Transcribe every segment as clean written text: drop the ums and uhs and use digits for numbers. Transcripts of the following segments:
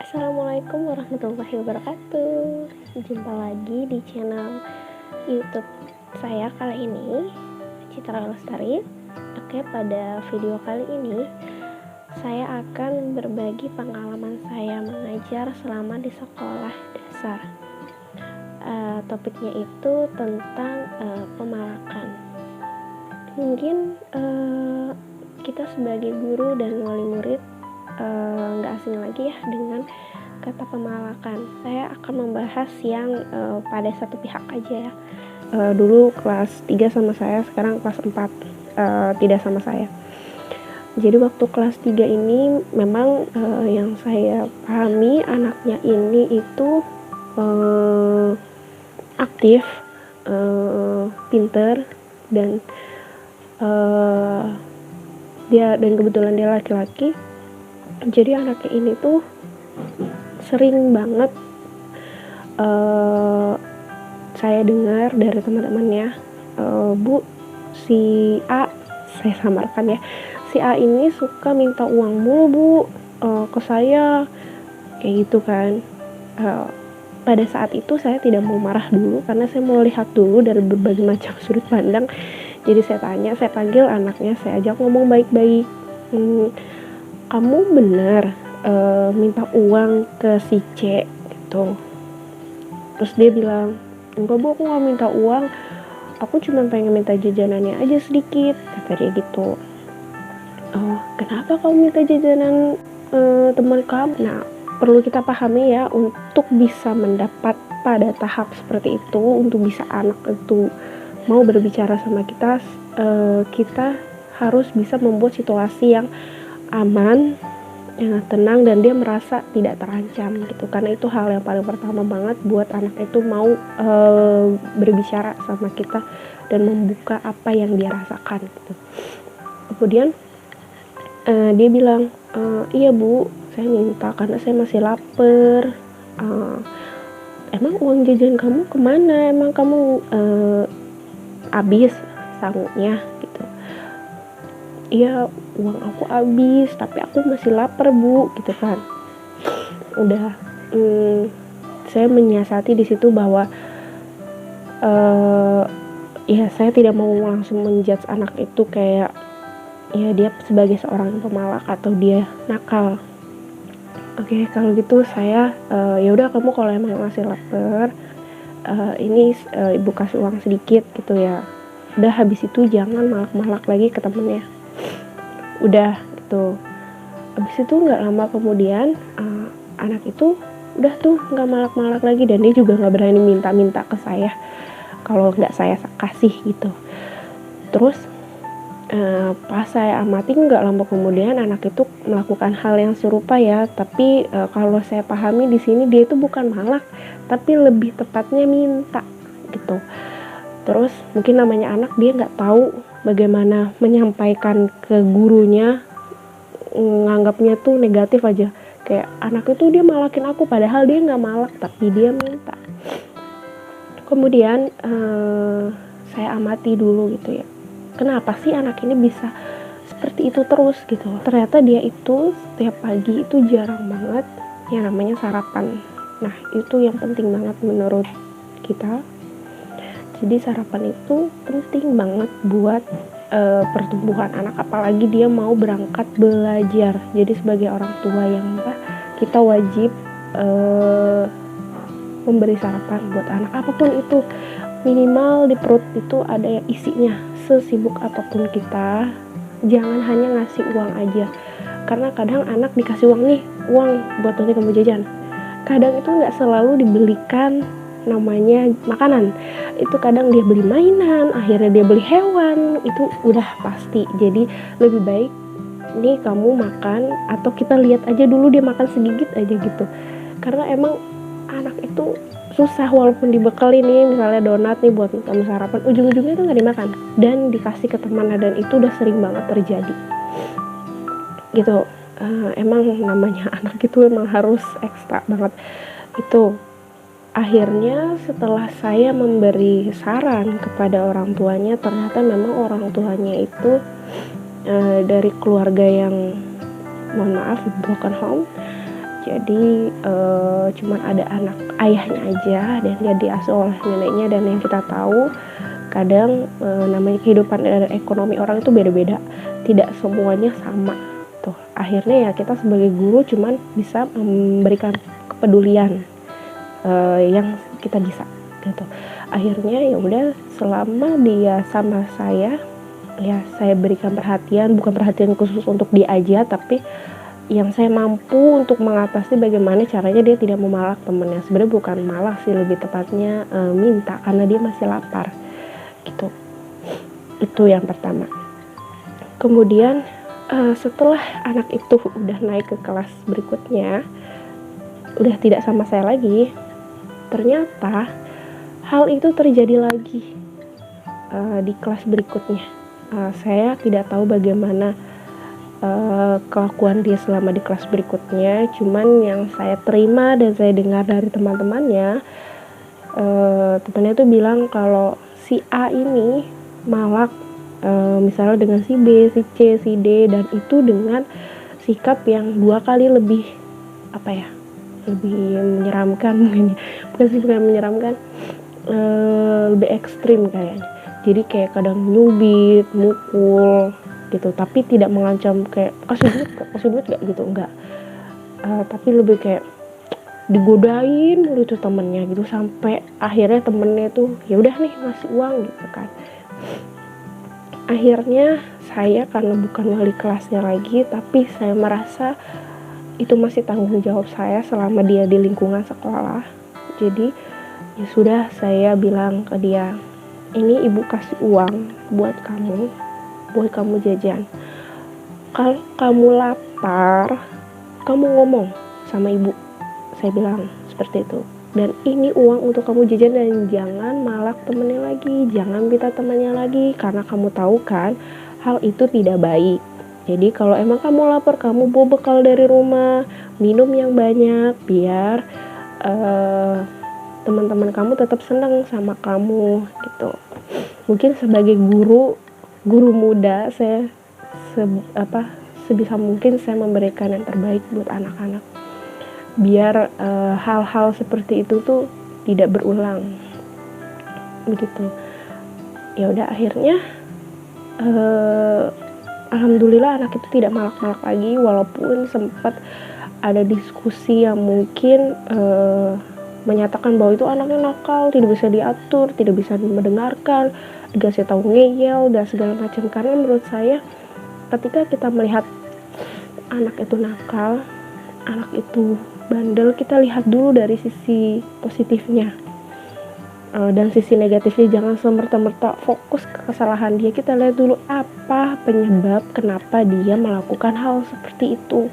Assalamualaikum warahmatullahi wabarakatuh. Jumpa lagi di channel YouTube saya kali ini, Citra Lestari. Oke, pada video kali ini saya akan berbagi pengalaman saya mengajar selama di sekolah dasar. Topiknya itu tentang pemalakan. Mungkin kita sebagai guru dan wali murid nggak asing lagi ya dengan kata pemalakan. Saya akan membahas yang pada satu pihak aja ya. Dulu kelas 3 sama saya, sekarang kelas 4 tidak sama saya. Jadi waktu kelas 3 ini memang yang saya pahami anaknya ini itu aktif, pinter, dan kebetulan dia laki-laki. Jadi anaknya ini tuh sering banget saya dengar dari teman-temannya, Bu, si A, saya samarkan ya, si A ini suka minta uang mulu Bu ke saya, kayak gitu kan. Pada saat itu saya tidak mau marah dulu karena saya mau lihat dulu dari berbagai macam sudut pandang. Jadi saya panggil anaknya, saya ajak ngomong baik-baik. Kamu benar minta uang ke si C gitu. Terus dia bilang, enggak Bu, aku gak minta uang, aku cuma pengen minta jajanannya aja sedikit, kata dia gitu. Oh, kenapa kamu minta jajanan teman kamu? Nah, perlu kita pahami ya, untuk bisa mendapat pada tahap seperti itu, untuk bisa anak itu mau berbicara sama kita, kita harus bisa membuat situasi yang aman, tenang, dan dia merasa tidak terancam gitu. Karena itu hal yang paling pertama banget buat anak itu mau berbicara sama kita dan membuka apa yang dia rasakan gitu. Kemudian dia bilang, iya Bu, saya minta karena saya masih lapar. Emang uang jajan kamu kemana? Emang kamu habis sanggunya gitu? Iya, uang aku habis, tapi aku masih lapar Bu, gitu kan. Udah, saya menyiasati di situ bahwa ya saya tidak mau langsung menjudge anak itu kayak ya dia sebagai seorang pemalak atau dia nakal. Oke, kalau gitu saya ya udah, kamu kalau emang masih lapar, ini ibu kasih uang sedikit gitu ya. Udah, habis itu jangan malak-malak lagi ke temennya. Udah gitu. Habis itu nggak lama kemudian anak itu udah tuh nggak malak-malak lagi, dan dia juga nggak berani minta-minta ke saya kalau nggak saya kasih gitu. Terus pas saya amati, nggak lama kemudian anak itu melakukan hal yang serupa ya, tapi kalau saya pahami di sini dia itu bukan malak, tapi lebih tepatnya minta gitu. Terus mungkin namanya anak, dia nggak tahu bagaimana menyampaikan ke gurunya, nganggapnya tuh negatif aja, kayak anak itu dia malakin aku, padahal dia nggak malak tapi dia minta. Kemudian saya amati dulu gitu ya, kenapa sih anak ini bisa seperti itu terus gitu. Ternyata dia itu setiap pagi itu jarang banget yang namanya sarapan. Nah, itu yang penting banget menurut kita. Jadi sarapan itu penting banget buat pertumbuhan anak, apalagi dia mau berangkat belajar. Jadi sebagai orang tua yang kita wajib memberi sarapan buat anak, apapun itu, minimal di perut itu ada yang isinya. Sesibuk apapun kita, jangan hanya ngasih uang aja, karena kadang anak dikasih uang nih, uang buat nanti kamu jajan, kadang itu nggak selalu dibelikan namanya makanan. Itu kadang dia beli mainan, akhirnya dia beli hewan, itu udah pasti. Jadi lebih baik nih kamu makan, atau kita lihat aja dulu dia makan segigit aja gitu. Karena emang anak itu susah, walaupun dibekali nih misalnya donat nih buat kamu sarapan, ujung-ujungnya itu nggak dimakan dan dikasih ke temannya, dan itu udah sering banget terjadi gitu. Emang namanya anak itu emang harus ekstra banget itu. Akhirnya setelah saya memberi saran kepada orang tuanya, ternyata memang orang tuanya itu dari keluarga yang, mohon maaf, broken home, Jadi cuman ada anak ayahnya aja dan dia diasuh oleh neneknya. Dan yang kita tahu kadang namanya kehidupan dan ekonomi orang itu beda-beda, tidak semuanya sama tuh. Akhirnya ya kita sebagai guru cuman bisa memberikan kepedulian yang kita bisa gitu. Akhirnya ya udah, selama dia sama saya ya saya berikan perhatian, bukan perhatian khusus untuk dia aja, tapi yang saya mampu untuk mengatasi bagaimana caranya dia tidak memalak temennya. Sebenarnya bukan malak sih, lebih tepatnya minta, karena dia masih lapar gitu. Itu yang pertama. Kemudian setelah anak itu udah naik ke kelas berikutnya, udah tidak sama saya lagi, ternyata hal itu terjadi lagi di kelas berikutnya. Saya tidak tahu bagaimana kelakuan dia selama di kelas berikutnya, cuman yang saya terima dan saya dengar dari teman-temannya, temannya tuh bilang kalau si A ini malak, misalnya dengan si B, si C, si D, dan itu dengan sikap yang 2 kali lebih lebih menyeramkan mungkin, bukan menyeramkan, lebih ekstrim kayaknya. Jadi kayak kadang nyubit, mukul gitu, tapi tidak mengancam kayak kasih duit gak gitu, enggak. Tapi lebih kayak digodain mulu itu temennya gitu, sampai akhirnya temennya tuh ya udah nih ngasih uang gitu kan. Akhirnya saya karena bukan wali kelasnya lagi, tapi saya merasa itu masih tanggung jawab saya selama dia di lingkungan sekolah. Jadi ya sudah, saya bilang ke dia, ini ibu kasih uang buat kamu jajan. Kalau kamu lapar, kamu ngomong sama ibu. Saya bilang seperti itu. Dan ini uang untuk kamu jajan, dan jangan malak temennya lagi, jangan minta temannya lagi, karena kamu tahu kan hal itu tidak baik. Jadi kalau emang kamu lapar, kamu bawa bekal dari rumah, minum yang banyak, biar teman-teman kamu tetap senang sama kamu gitu. Mungkin sebagai guru muda, saya sebisa mungkin saya memberikan yang terbaik buat anak-anak, biar hal-hal seperti itu tuh tidak berulang begitu. Ya udah, akhirnya alhamdulillah anak itu tidak malak-malak lagi, walaupun sempat ada diskusi yang mungkin menyatakan bahwa itu anaknya nakal, tidak bisa diatur, tidak bisa mendengarkan, dikasih tahu ngeyel dan segala macam. Karena menurut saya ketika kita melihat anak itu nakal, anak itu bandel, kita lihat dulu dari sisi positifnya, dan sisi negatifnya. Jangan semerta-merta fokus ke kesalahan dia, kita lihat dulu apa penyebab kenapa dia melakukan hal seperti itu.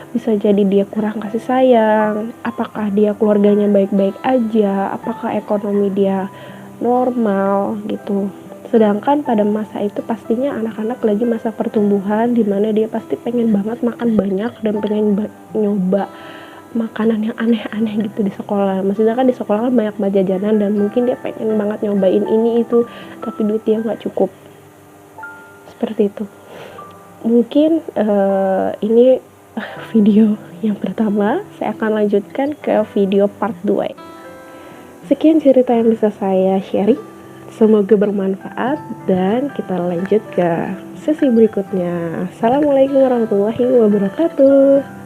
Bisa jadi dia kurang kasih sayang, apakah dia keluarganya baik-baik aja, apakah ekonomi dia normal gitu. Sedangkan pada masa itu pastinya anak-anak lagi masa pertumbuhan, dimana dia pasti pengen banget makan banyak dan pengen nyoba makanan yang aneh-aneh gitu di sekolah. Maksudnya kan di sekolah kan banyak jajanan, dan mungkin dia pengen banget nyobain ini itu, tapi duitnya nggak cukup. Seperti itu. Mungkin ini video yang pertama. Saya akan lanjutkan ke video part 2. Sekian cerita yang bisa saya sharing, semoga bermanfaat, dan kita lanjut ke sesi berikutnya. Assalamualaikum warahmatullahi wabarakatuh.